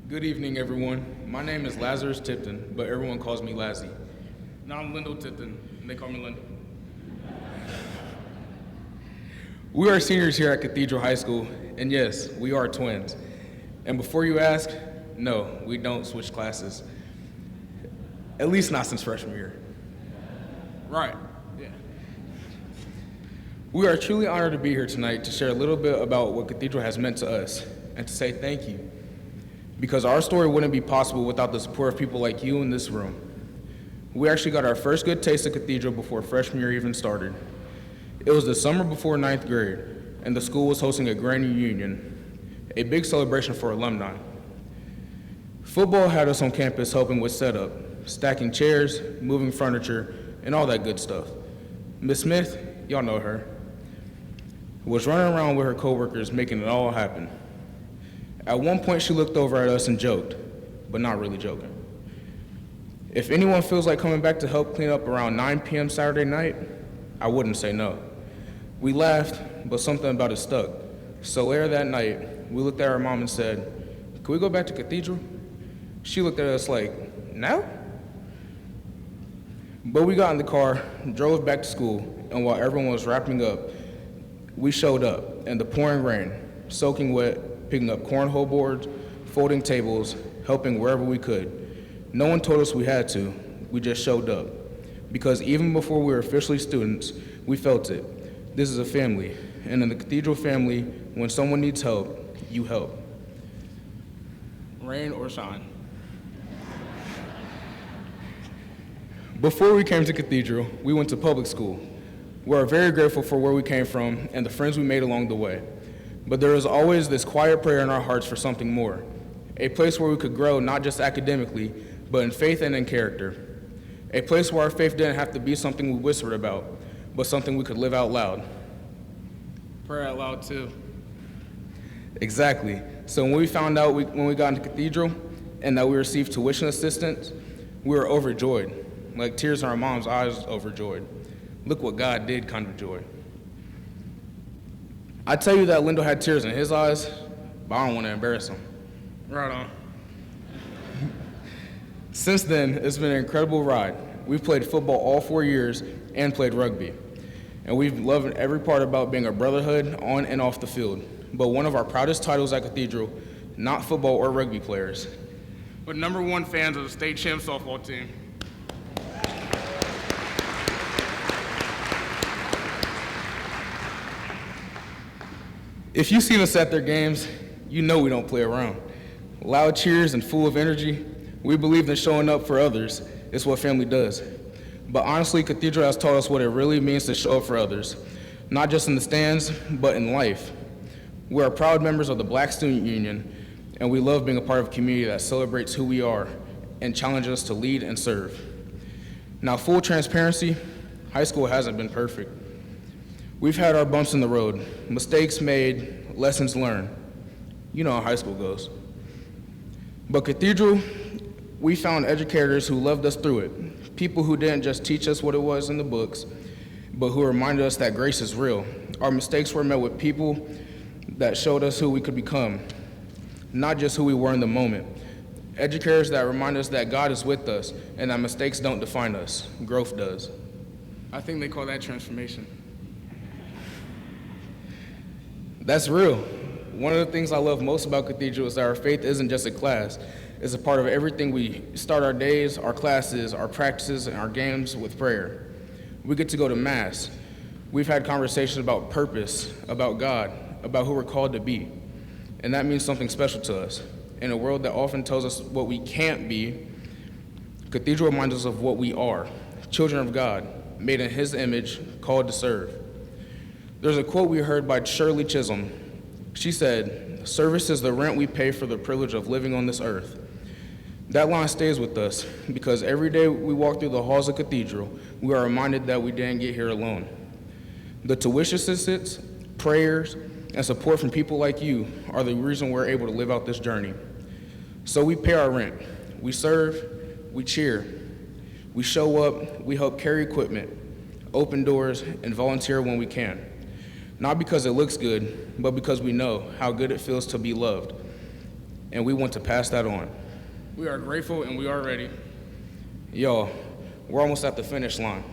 Good evening, everyone. My name is Lazarus Tipton, but everyone calls me Lazzy. Now I'm Lindal Tipton, and they call me Lindal. We are seniors here at Cathedral High School, and yes, we are twins. And before you ask, no, we don't switch classes. At least not since freshman year. Right, yeah. We are truly honored to be here tonight to share a little bit about what Cathedral has meant to us, and to say thank you. Because our story wouldn't be possible without the support of people like you in this room. We actually got our first good taste of Cathedral before freshman year even started. It was the summer before ninth grade, and the school was hosting a grand reunion, a big celebration for alumni. Football had us on campus helping with setup, stacking chairs, moving furniture, and all that good stuff. Miss Smith, y'all know her, was running around with her coworkers making it all happen. At one point, she looked over at us and joked, but not really joking. If anyone feels like coming back to help clean up around 9 p.m. Saturday night, I wouldn't say no. We laughed, but something about it stuck. So later that night, we looked at our mom and said, "Can we go back to Cathedral?" She looked at us like, "No?" But we got in the car, drove back to school, and while everyone was wrapping up, we showed up in the pouring rain, soaking wet, picking up cornhole boards, folding tables, helping wherever we could. No one told us we had to, we just showed up. Because even before we were officially students, we felt it. This is a family, and in the Cathedral family, when someone needs help, you help. Rain or shine. Before we came to Cathedral, we went to public school. We are very grateful for where we came from and the friends we made along the way. But there is always this quiet prayer in our hearts for something more, a place where we could grow not just academically, but in faith and in character. A place where our faith didn't have to be something we whispered about, but something we could live out loud. Pray out loud too. Exactly. So when we found out when we got into Cathedral and that we received tuition assistance, we were overjoyed, like tears in our mom's eyes overjoyed. Look what God did kind of joy. I tell you that Lindal had tears in his eyes, but I don't want to embarrass him. Right on. Since then, it's been an incredible ride. We've played football all 4 years and played rugby. And we've loved every part about being a brotherhood on and off the field. But one of our proudest titles at Cathedral, not football or rugby players, but #1 fans of the state champ softball team. If you've seen us at their games, you know we don't play around. Loud cheers and full of energy, we believe in showing up for others. It's what family does. But honestly, Cathedral has taught us what it really means to show up for others, not just in the stands, but in life. We are proud members of the Black Student Union, and we love being a part of a community that celebrates who we are and challenges us to lead and serve. Now, full transparency, high school hasn't been perfect. We've had our bumps in the road, mistakes made, lessons learned. You know how high school goes. But Cathedral, we found educators who loved us through it, people who didn't just teach us what it was in the books, but who reminded us that grace is real. Our mistakes were met with people that showed us who we could become, not just who we were in the moment. Educators that remind us that God is with us and that mistakes don't define us, growth does. I think they call that transformation. That's real. One of the things I love most about Cathedral is that our faith isn't just a class. It's a part of everything we start our days, our classes, our practices, and our games with prayer. We get to go to Mass. We've had conversations about purpose, about God, about who we're called to be. And that means something special to us. In a world that often tells us what we can't be, Cathedral reminds us of what we are, children of God, made in His image, called to serve. There's a quote we heard by Shirley Chisholm. She said, "Service is the rent we pay for the privilege of living on this earth." That line stays with us because every day we walk through the halls of Cathedral, we are reminded that we didn't get here alone. The tuition assistance, prayers, and support from people like you are the reason we're able to live out this journey. So we pay our rent, we serve, we cheer, we show up, we help carry equipment, open doors, and volunteer when we can. Not because it looks good, but because we know how good it feels to be loved. and we want to pass that on. We are grateful and we are ready. Yo, we're almost at the finish line.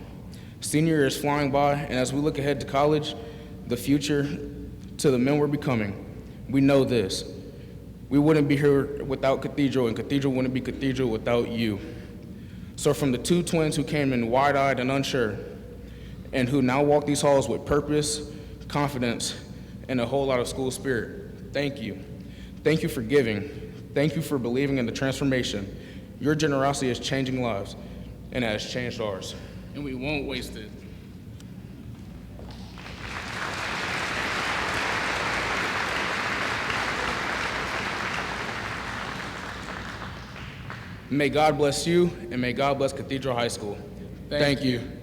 Senior year is flying by, and as we look ahead to college, the future, to the men we're becoming, we know this. We wouldn't be here without Cathedral, and Cathedral wouldn't be Cathedral without you. So from the two twins who came in wide-eyed and unsure, and who now walk these halls with purpose, confidence, and a whole lot of school spirit, thank you. Thank you for giving. Thank you for believing in the transformation. Your generosity is changing lives, and it has changed ours. And we won't waste it. May God bless you, and may God bless Cathedral High School. Thank you.